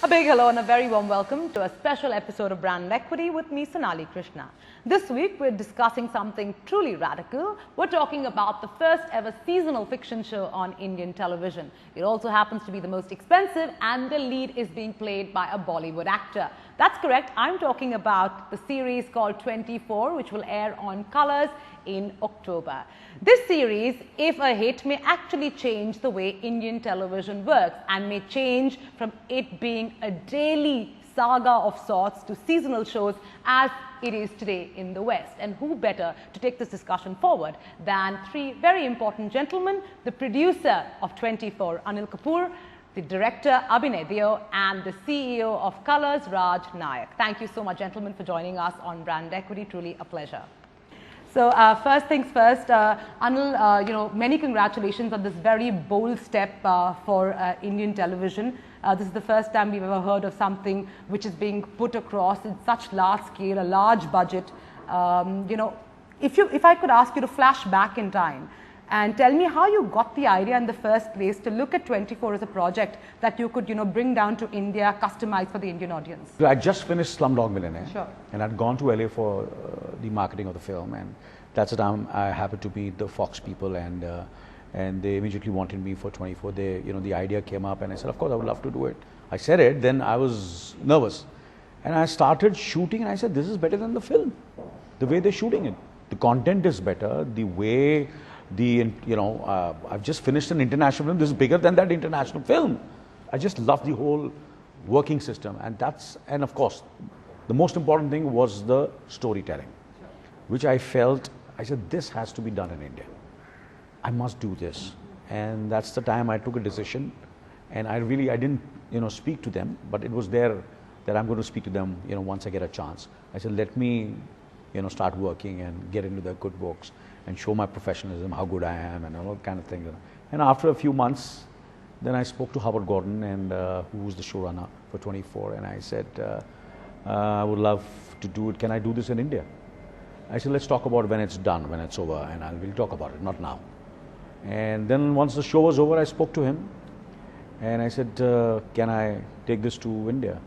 A big hello and a very warm welcome to a special episode of Brand Equity with me, Sonali Krishna. This week we're discussing something truly radical. We're talking about the first ever seasonal fiction show on Indian television. It also happens to be the most expensive and the lead is being played by a Bollywood actor. That's correct, I'm talking about the series called 24, which will air on Colors in October. This series, if a hit, may actually change the way Indian television works and may change from it being a daily saga of sorts to seasonal shows as it is today in the West. And who better to take this discussion forward than three very important gentlemen: the producer of 24, Anil Kapoor, the director Abhinay Deo, and the CEO of Colors, Raj Nayak. Thank you so much, gentlemen, for joining us on Brand Equity. Truly a pleasure. So first things first, Anil, many congratulations on this very bold step for Indian television. This is the first time we've ever heard of something which is being put across in such large scale, a large budget. If I could ask you to flash back in time and tell me how you got the idea in the first place to look at 24 as a project that you could, bring down to India, customize for the Indian audience. I just finished Slumdog Millionaire. Sure. And I'd gone to LA for the marketing of the film, and that's the time I happened to meet the Fox people, and they immediately wanted me for 24. The idea came up, and I said, of course, I would love to do it. I said it, then I was nervous, and I started shooting, and I said, this is better than the film. The way they're shooting it, the content is better. The way I've just finished an international film. This is bigger than that international film. I just love the whole working system, and of course, the most important thing was the storytelling, which I felt. I said, this has to be done in India. I must do this. And that's the time I took a decision. And I didn't, speak to them, but it was there that I'm going to speak to them, once I get a chance. I said, let me, start working and get into their good books and show my professionalism, how good I am, and all that kind of thing. And after a few months, then I spoke to Howard Gordon, and who was the showrunner for 24, and I said, I would love to do it. Can I do this in India? I said, let's talk about when it's done, when it's over, and we'll talk about it, not now. And then once the show was over, I spoke to him, and I said, can I take this to India?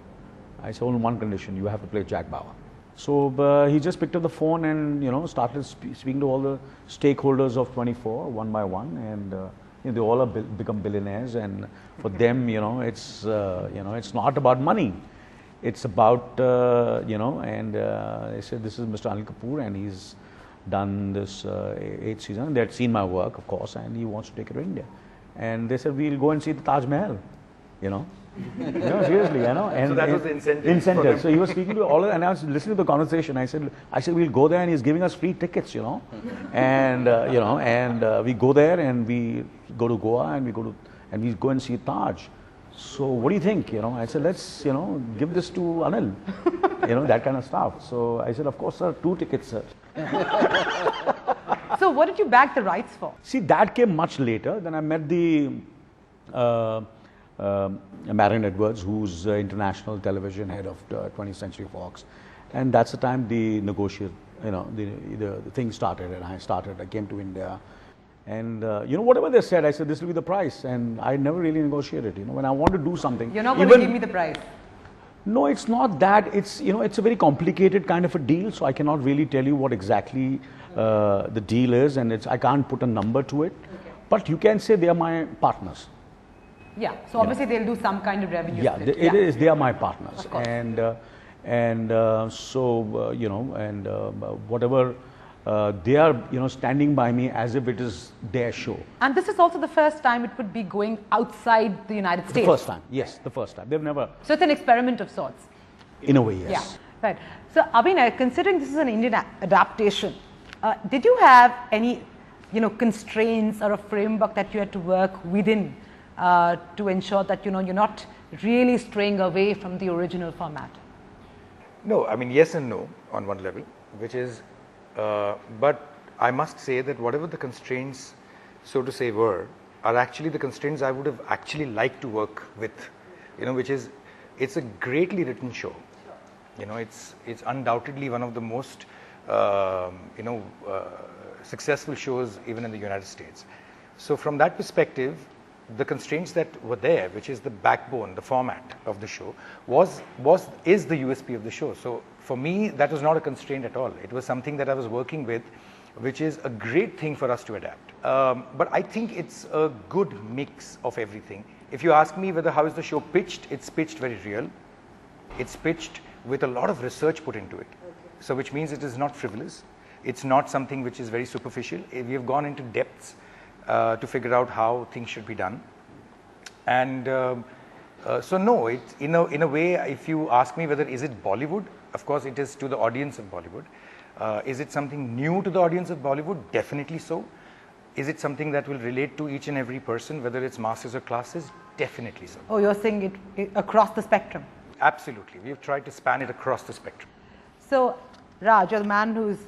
I said, only one condition: you have to play Jack Bauer. So he just picked up the phone and started speaking to all the stakeholders of 24 one by one, and they all have become billionaires. And for them, it's not about money. It's about and they said, this is Mr. Anil Kapoor, and he's done this 8th season. They had seen my work, of course, and he wants to take it to India. And they said, we'll go and see the Taj Mahal, seriously, And, so that was the incentive. So he was speaking to all of them, and I was listening to the conversation. I said, we'll go there, and he's giving us free tickets, and we go there, and we go to Goa, and we go and see Taj. So what do you think? I said, let's give this to Anil, that kind of stuff. So I said, of course, sir, 2 tickets, sir. So what did you bag the rights for? See, that came much later. Then I met the Marion Edwards, who's international television head of 20th Century Fox, and that's the time the negotiate, the thing started, and I came to India, and whatever they said, I said, this will be the price, and I never really negotiated. When I want to do something, you're not going to give me the price. No, it's not that. It's it's a very complicated kind of a deal, so I cannot really tell you what exactly the deal is, and I can't put a number to it. Okay. But you can say they are my partners. Yeah, so obviously they'll do some kind of revenue. Yeah, it is. They are my partners, and whatever they are, standing by me as if it is their show. And this is also the first time it would be going outside the United States. The first time, yes, the first time. They've never. So it's an experiment of sorts. In a way, yes. Yeah, right. So Abhinay, considering this is an Indian adaptation, did you have any, constraints or a framework that you had to work within? To ensure that you're not really straying away from the original format? No, I mean, yes and no on one level, which is, but I must say that whatever the constraints, so to say, are actually the constraints I would have actually liked to work with, which is, it's a greatly written show. It's undoubtedly one of the most, successful shows even in the United States. So from that perspective, the constraints that were there, which is the backbone, the format of the show, is the USP of the show. So for me, that was not a constraint at all. It was something that I was working with, which is a great thing for us to adapt. But I think it's a good mix of everything. If you ask me how is the show pitched, it's pitched very real. It's pitched with a lot of research put into it. So which means it is not frivolous. It's not something which is very superficial. We have gone into depths to figure out how things should be done. And so no, in a way, if you ask me whether is it Bollywood, of course it is to the audience of Bollywood. Is it something new to the audience of Bollywood? Definitely so. Is it something that will relate to each and every person, whether it's masses or classes? Definitely so. Oh, you're saying it across the spectrum? Absolutely. We've tried to span it across the spectrum. So, Raj, you're the man who's,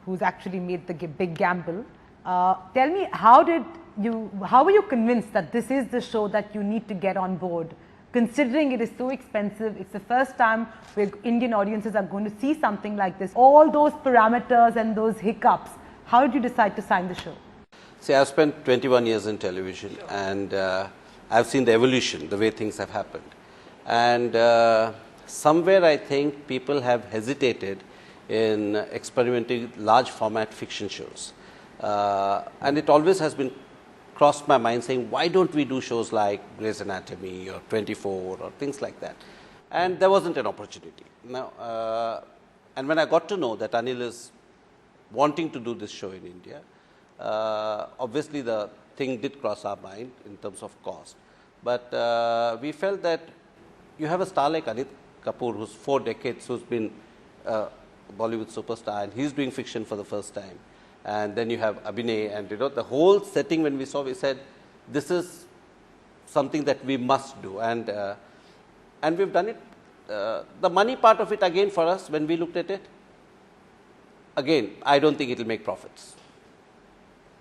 who's actually made the big gamble. Tell me, how were you convinced that this is the show that you need to get on board? Considering it is so expensive, it's the first time where Indian audiences are going to see something like this. All those parameters and those hiccups, how did you decide to sign the show? See, I've spent 21 years in television, and I've seen the evolution, the way things have happened. And somewhere I think people have hesitated in experimenting large format fiction shows. And it always has been crossed my mind saying, why don't we do shows like Grey's Anatomy or 24 or things like that? And there wasn't an opportunity. Now, and when I got to know that Anil is wanting to do this show in India, obviously the thing did cross our mind in terms of cost. But we felt that you have a star like Anil Kapoor, who's 4 decades, who's been a Bollywood superstar, and he's doing fiction for the first time. And then you have Abhinay, and the whole setting when we saw, we said, this is something that we must do. And we've done it. The money part of it, again, for us, when we looked at it, again, I don't think it will make profits.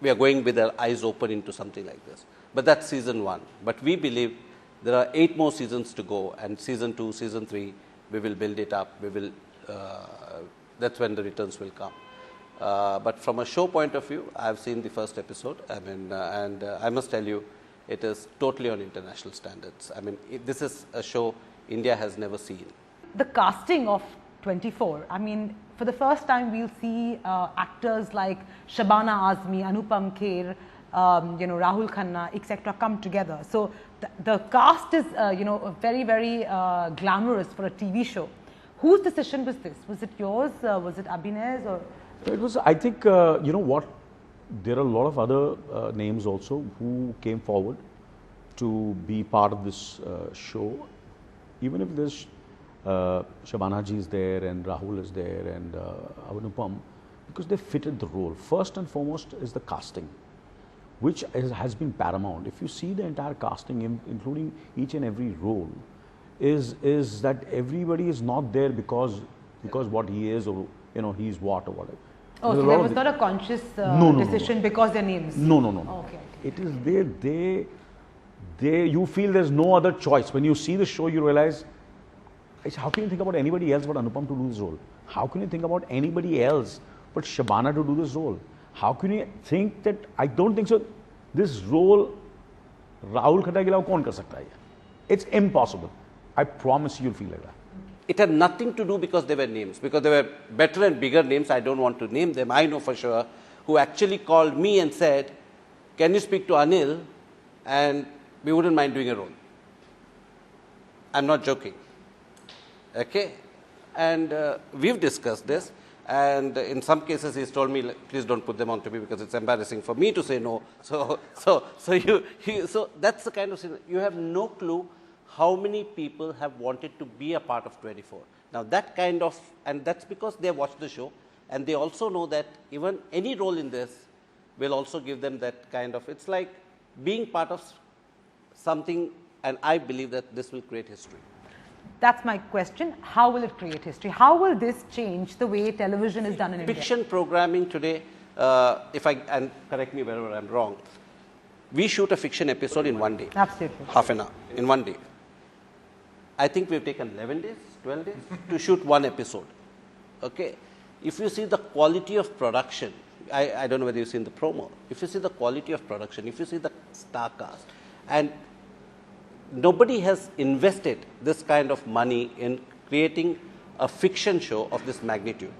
We are going with our eyes open into something like this. But that's season 1. But we believe there are 8 more seasons to go, and season 2, season 3, we will build it up. We will. That's when the returns will come. But from a show point of view, I've seen the first episode. I mean, and I must tell you, it is totally on international standards. I mean, this is a show India has never seen. The casting of 24, I mean, for the first time we'll see actors like Shabana Azmi, Anupam Kher, Rahul Khanna, etc. come together. So the cast is, very, very glamorous for a TV show. Whose decision was this? Was it yours? Was it Abhinay's? Or? It was, I think, there are a lot of other names also who came forward to be part of this show. Even if there's Shabana ji is there and Rahul is there and Anupam, because they fitted the role. First and foremost is the casting, which has been paramount. If you see the entire casting, including each and every role, is that everybody is not there because what he is or he's what or whatever. Oh, so there was not a conscious decision because their names? No. Okay. It is you feel there's no other choice. When you see the show, you realize, how can you think about anybody else but Anupam to do this role? How can you think about anybody else but Shabana to do this role? How can you think that, I don't think so, this role, Rahul Khanna ke ilawa kaun kar sakta hai? It's impossible. I promise you'll feel like that. It had nothing to do because they were names, because they were better and bigger names. I don't want to name them. I know for sure who actually called me and said, can you speak to Anil and we wouldn't mind doing a role. I'm not joking. Okay? And we've discussed this, and in some cases he's told me, please don't put them on to me because it's embarrassing for me to say no. So that's the kind of thing. You have no clue how many people have wanted to be a part of 24. Now that kind of, and that's because they watched the show, and they also know that even any role in this will also give them that kind of, it's like being part of something, and I believe that this will create history. That's my question. How will it create history? How will this change the way television is done in India? Fiction programming today, and correct me wherever I'm wrong, we shoot a fiction episode in 1 day. Absolutely. Half an hour, in 1 day. I think we've taken 11 days, 12 days to shoot one episode. Okay. If you see the quality of production I don't know whether you've seen the promo. If you see the quality of production, if you see the star cast, and nobody has invested this kind of money in creating a fiction show of this magnitude.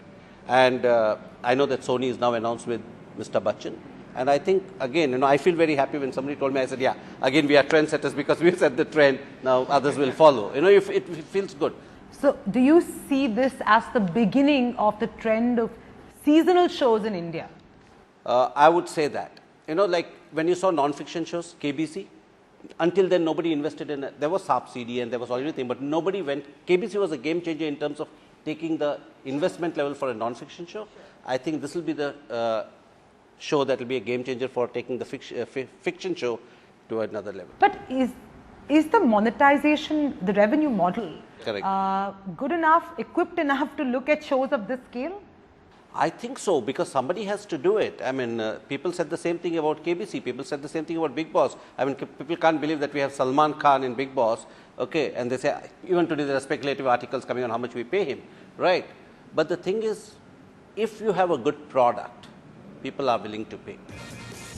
And I know that Sony is now announced with Mr. Bachchan. And I think, again, I feel very happy when somebody told me, I said, yeah, again, we are trendsetters because we set the trend, now others will follow. If it feels good. So, do you see this as the beginning of the trend of seasonal shows in India? I would say that. Like when you saw non-fiction shows, KBC, until then nobody invested in it. There was SAP CD and there was everything, but nobody went. KBC was a game changer in terms of taking the investment level for a non-fiction show. I think this will be the show that will be a game changer for taking the fiction show to another level. But is the monetization, the revenue model, correct, good enough, equipped enough to look at shows of this scale? I think so, because somebody has to do it. I mean, people said the same thing about KBC, people said the same thing about Bigg Boss. I mean, people can't believe that we have Salman Khan in Bigg Boss, okay, and they say, even today there are speculative articles coming on how much we pay him, right? But the thing is, if you have a good product, people are willing to pay.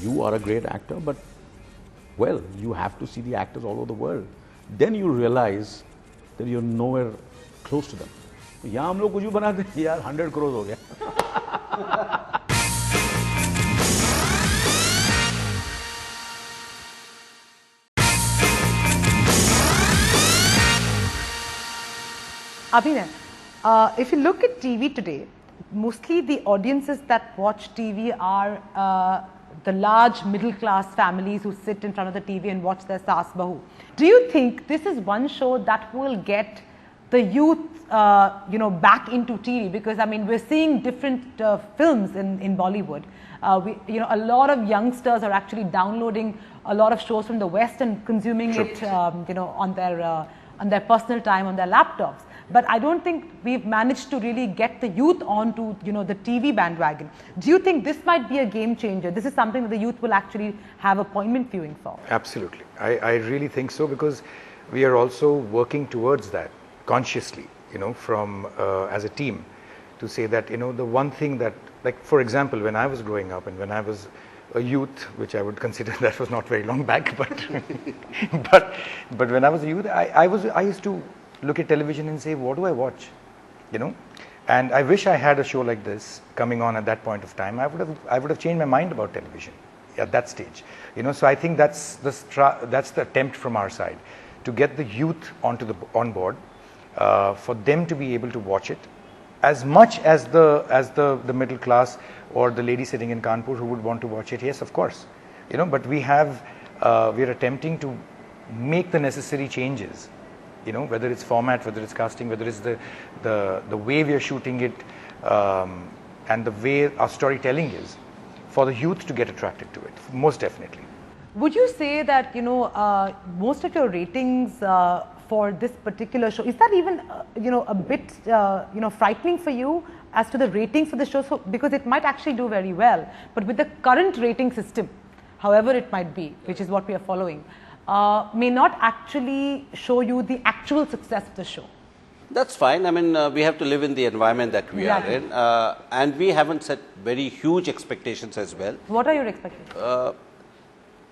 You are a great actor, but, well, you have to see the actors all over the world. Then you realize that you're nowhere close to them. यहाँ हम लोग कुछ भी बनाते हैं यार 100 crores हो गया. Abhinay, if you look at TV today, mostly the audiences that watch TV are the large middle class families who sit in front of the TV and watch their Saas Bahu. Do you think this is one show that will get the youth, back into TV? Because I mean, we're seeing different films in Bollywood. A lot of youngsters are actually downloading a lot of shows from the West and consuming it, on their personal time on their laptops. But I don't think we've managed to really get the youth onto, the TV bandwagon. Do you think this might be a game changer? This is something that the youth will actually have appointment viewing for? Absolutely. I really think so, because we are also working towards that consciously, from as a team, to say that, the one thing that, like, for example, when I was growing up and when I was a youth, which I would consider that was not very long back, but when I was a youth, I used to look at television and say, what do I watch? And I wish I had a show like this coming on at that point of time. I would have changed my mind about television at that stage. So I think that's the attempt from our side, to get the youth on board, for them to be able to watch it as much as the middle class or the lady sitting in Kanpur who would want to watch it. Yes, of course, but we are attempting to make the necessary changes, whether it's format, whether it's casting, whether it's the way we are shooting it, and the way our storytelling is, for the youth to get attracted to it, most definitely. Would you say that, most of your ratings for this particular show, is that even, a bit, frightening for you as to the ratings for the show? So, because it might actually do very well, but with the current rating system, however it might be, which is what we are following, may not actually show you the actual success of the show. That's fine. I mean, we have to live in the environment that we are in, and we haven't set very huge expectations as well. What are your expectations?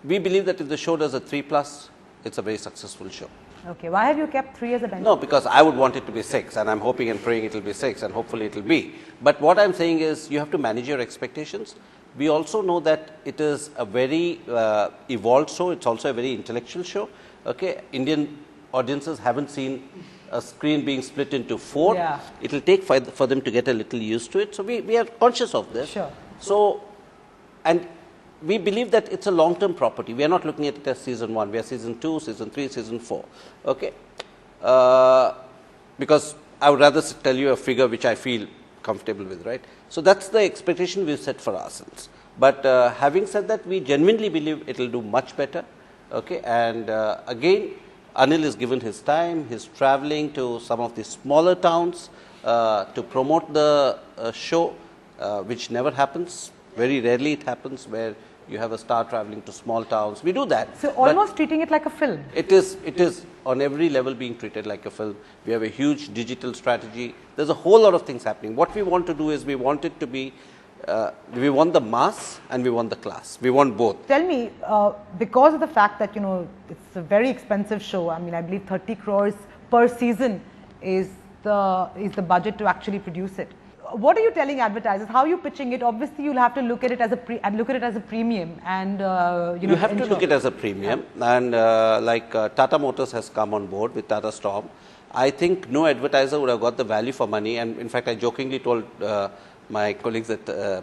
We believe that if the show does a 3+, it's a very successful show. Okay, why have you kept 3 as a benchmark? No, because I would want it to be 6, and I'm hoping and praying it will be 6, and hopefully it will be. But what I'm saying is, you have to manage your expectations. We also know that it is a very evolved show. It's also a very intellectual show. Okay, Indian audiences haven't seen a screen being split into 4. Yeah. It will take for them to get a little used to it. So we are conscious of this. Sure. So, and we believe that it's a long-term property. We are not looking at it as season 1. We are season 2, season 3, season 4. Okay, because I would rather tell you a figure which I feel comfortable with, right? So that's the expectation we've set for ourselves. But having said that, we genuinely believe it will do much better. Okay, and again, Anil is given his time. He's traveling to some of the smaller towns to promote the show, which never happens. Very rarely it happens where you have a star traveling to small towns. We do that. So almost treating it like a film. It is on every level being treated like a film. We have a huge digital strategy. There's a whole lot of things happening. What we want to do is we want it to be We want the mass and we want the class. We want both. Tell me, because of the fact that, you know, it's a very expensive show, I mean, I believe 30 crores per season is the budget to actually produce it. What are you telling advertisers? How are you pitching it? Obviously, you'll have to look at it as a premium, and you have to look at it as a premium. And like Tata Motors has come on board with Tata Storm. I think no advertiser would have got the value for money. And in fact, I jokingly told my colleagues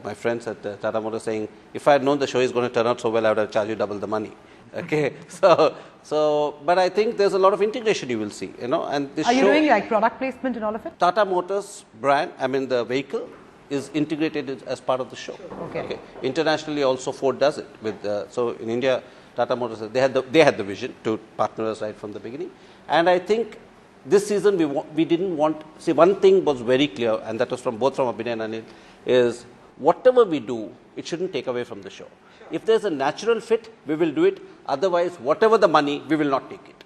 my friends at Tata Motors saying, if I had known the show is going to turn out so well, I would have charged you double the money. Okay, but I think there's a lot of integration you will see, you know, and this Are you doing like product placement and all of it? Tata Motors brand, I mean the vehicle is integrated as part of the show. Okay. Internationally also Ford does it with, so in India, Tata Motors, they had the vision to partner us right from the beginning. And I think this season we didn't want, see one thing was very clear, and that was from both from Abhinay and Anil, is whatever we do, it shouldn't take away from the show. If there's a natural fit, we will do it. Otherwise, whatever the money, we will not take it.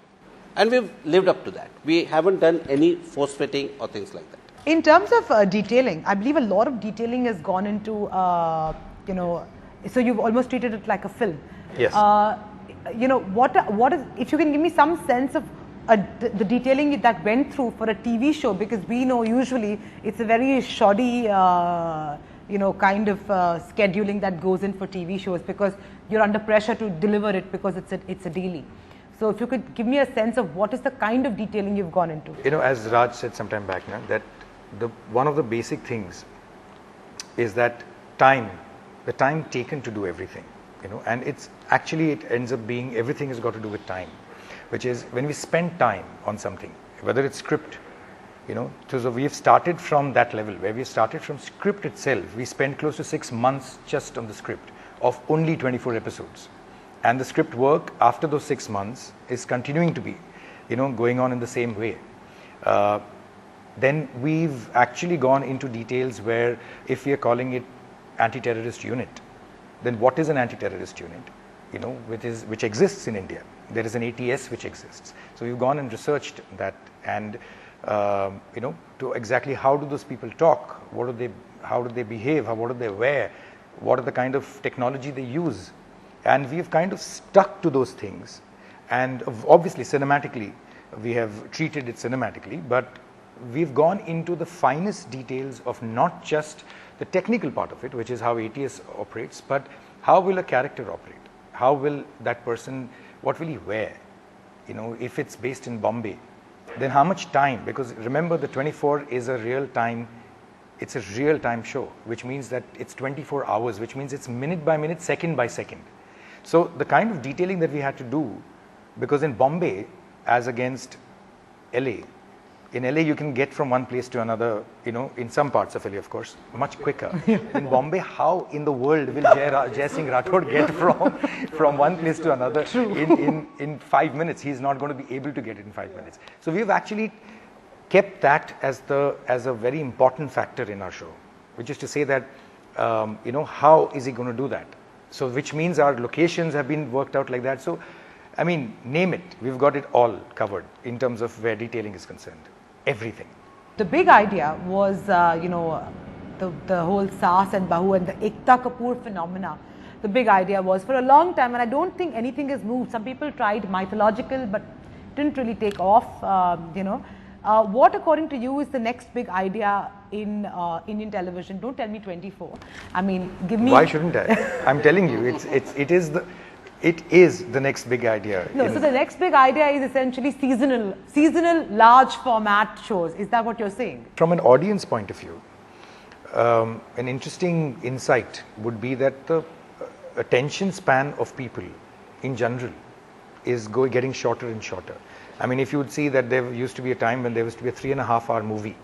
And we've lived up to that. We haven't done any force fitting or things like that. In terms of detailing, I believe a lot of detailing has gone into, you know, so you've almost treated it like a film. Yes. You know, what is, if you can give me some sense of the detailing that went through for a TV show, because we know usually it's a very shoddy, you know, kind of scheduling that goes in for TV shows, because you're under pressure to deliver it because it's a daily. So if you could give me a sense of what is the kind of detailing you've gone into. You know, as Raj said some time back now, that one of the basic things is that the time taken to do everything, you know, and it's actually, it ends up being, everything has got to do with time, which is when we spend time on something, whether it's script, you know, so we've started from that level, where we started from script itself. We spent close to 6 months just on the script of only 24 episodes. And the script work after those 6 months is continuing to be, you know, going on in the same way. Then we've actually gone into details where if we are calling it anti-terrorist unit, then what is an anti-terrorist unit, you know, which exists in India. There is an ATS which exists. So we've gone and researched that, and you know, to exactly how do those people talk, how do they behave, what do they wear, what are the kind of technology they use, and we've kind of stuck to those things. And obviously cinematically, we have treated it cinematically, but we've gone into the finest details of not just the technical part of it, which is how ATS operates, but how will a character operate? How will that person, what will he wear? You know, if it's based in Bombay, then how much time? Because remember, the 24 is a real time, it's a real time show, which means that it's 24 hours, which means it's minute by minute, second by second. So the kind of detailing that we had to do, because in Bombay, as against LA, in LA you can get from one place to another, you know, in some parts of LA, of course, much quicker. In Bombay, how in the world will Jai Singh Rathod get from one place to another in 5 minutes? He's not going to be able to get it in 5 minutes. So we've actually kept that as a very important factor in our show, which is to say that, you know, how is he going to do that? So which means our locations have been worked out like that. So, I mean, name it, we've got it all covered in terms of where detailing is concerned. Everything. The big idea was, you know, the whole Saas and Bahu and the Ekta Kapoor phenomena. The big idea was for a long time, and I don't think anything has moved. Some people tried mythological, but didn't really take off, you know. What, according to you, is the next big idea in Indian television? Don't tell me 24. I mean, give me. Why shouldn't I? I'm telling you, it is the next big idea. No, so the next big idea is essentially seasonal large format shows. Is that what you're saying? From an audience point of view, an interesting insight would be that the attention span of people in general is getting shorter and shorter. I mean, if you would see that there used to be a time when there used to be a 3.5-hour movie.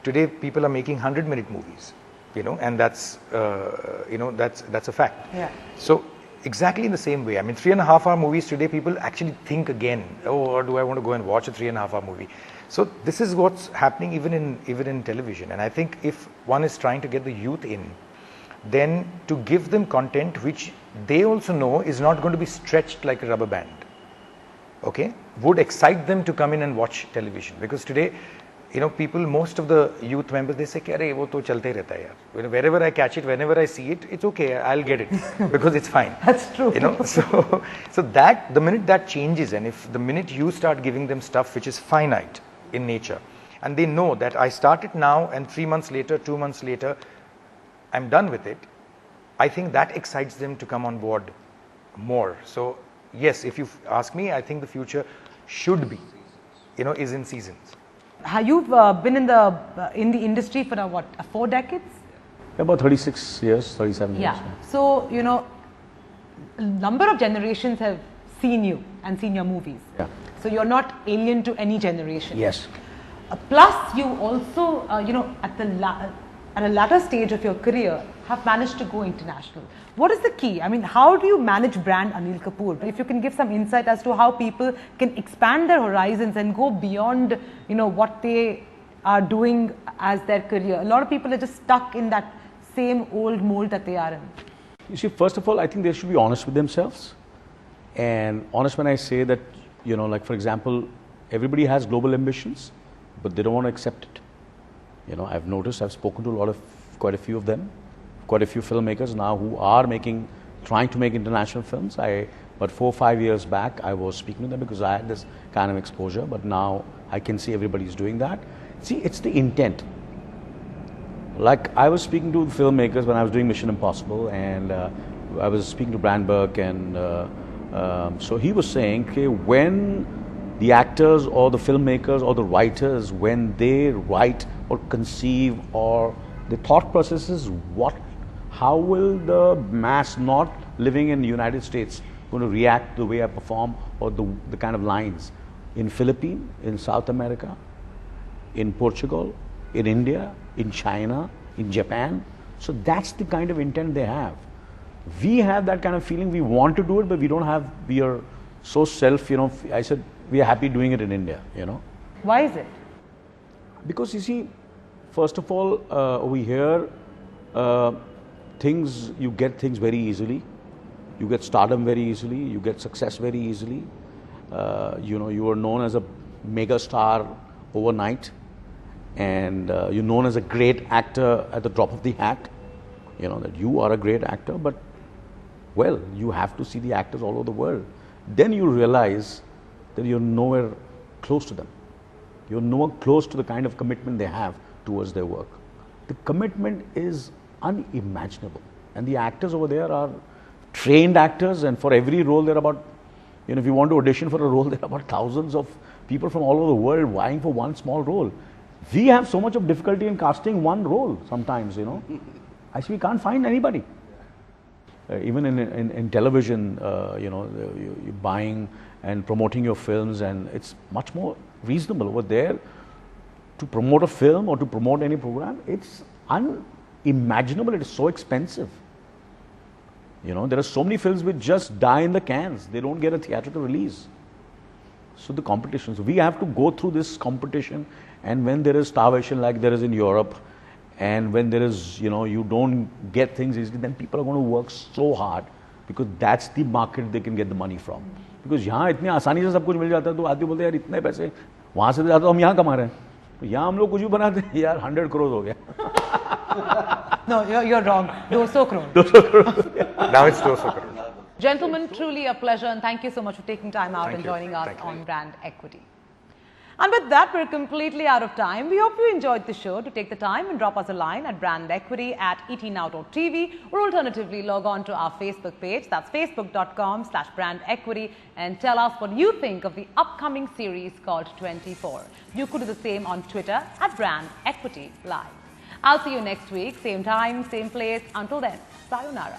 Today, people are making 100-minute movies, you know, and that's, you know, that's a fact. Yeah. So exactly in the same way, I mean, 3.5-hour movies today, people actually think again, oh, do I want to go and watch a 3.5-hour movie? So this is what's happening even in television. And I think if one is trying to get the youth in, then to give them content which they also know is not going to be stretched like a rubber band, okay, would excite them to come in and watch television. Because today, you know, people, most of the youth members, they say, "Arey, wo to chalte rehta hai yaar." Wherever I catch it, whenever I see it, it's okay, I'll get it because it's fine. That's true. You know, so that the minute that changes, and if the minute you start giving them stuff which is finite in nature, and they know that I started now and 3 months later, 2 months later, I'm done with it, I think that excites them to come on board more. So yes, if you ask me, I think the future should be, you know, is in seasons. You've been in the industry for what, 4 decades? About 36 years, 37 years. Yeah. So, you know, a number of generations have seen you and seen your movies. Yeah. So you're not alien to any generation. Yes. Plus, you also, you know, at a latter stage of your career, have managed to go international. What is the key? I mean, how do you manage brand Anil Kapoor? But if you can give some insight as to how people can expand their horizons and go beyond, you know, what they are doing as their career. A lot of people are just stuck in that same old mold that they are in. You see, first of all, I think they should be honest with themselves. And honest when I say that, you know, like for example, everybody has global ambitions, but they don't want to accept it. You know, I've noticed, I've spoken to quite a few of them, quite a few filmmakers now who are trying to make international films. But 4 or 5 years back, I was speaking to them because I had this kind of exposure, but now I can see everybody's doing that. See, it's the intent. Like I was speaking to the filmmakers when I was doing Mission Impossible, and I was speaking to Brandberg, and so he was saying, okay, when the actors or the filmmakers or the writers, when they write or conceive, or the thought process is how will the mass not living in the United States going to react the way I perform, or the kind of lines in Philippines, in South America, in Portugal, in India, in China, in Japan. So that's the kind of intent they have. We have that kind of feeling, we want to do it, but we are so self, you know, I said, we are happy doing it in India, you know. Why is it? Because you see, first of all, over here, you get things very easily. You get stardom very easily. You get success very easily. You know, you are known as a mega star overnight, and you're known as a great actor at the drop of the hat. You know that you are a great actor, but well, you have to see the actors all over the world. Then you realize that you're nowhere close to them. You're nowhere close to the kind of commitment they have towards their work. The commitment is unimaginable. And the actors over there are trained actors, and for every role there are about, you know, if you want to audition for a role, there are about thousands of people from all over the world vying for one small role. We have so much of difficulty in casting one role sometimes, you know. Actually, we can't find anybody. Even in television, you know, you're buying and promoting your films, and it's much more reasonable over there to promote a film or to promote any program. It's unimaginable. It is so expensive. You know, there are so many films which just die in the cans. They don't get a theatrical release. So the competition. So we have to go through this competition, and when there is starvation like there is in Europe, and when there is, you know, you don't get things easily, then people are going to work so hard, because that's the market they can get the money from. Because यहाँ इतनी आसानी से सब कुछ मिल जाता है, तो आदमी बोलते हैं यार इतने पैसे वहाँ से ज़्यादा हम यहाँ कमा रहे हैं, तो यहाँ हम लोग कुछ भी बनाते हैं यार 100 crores हो गया. No, you're wrong. 200 crores. 200 crores. Now it's 200 crores. Gentlemen, truly a pleasure, and thank you so much for taking time out and joining us on Brand Equity. And with that, we're completely out of time. We hope you enjoyed the show. To take the time and drop us a line at brandequity@etnow.tv, or alternatively log on to our Facebook page. That's facebook.com/brandequity, and tell us what you think of the upcoming series called 24. You could do the same on Twitter @brandequitylive. I'll see you next week, same time, same place. Until then, sayonara.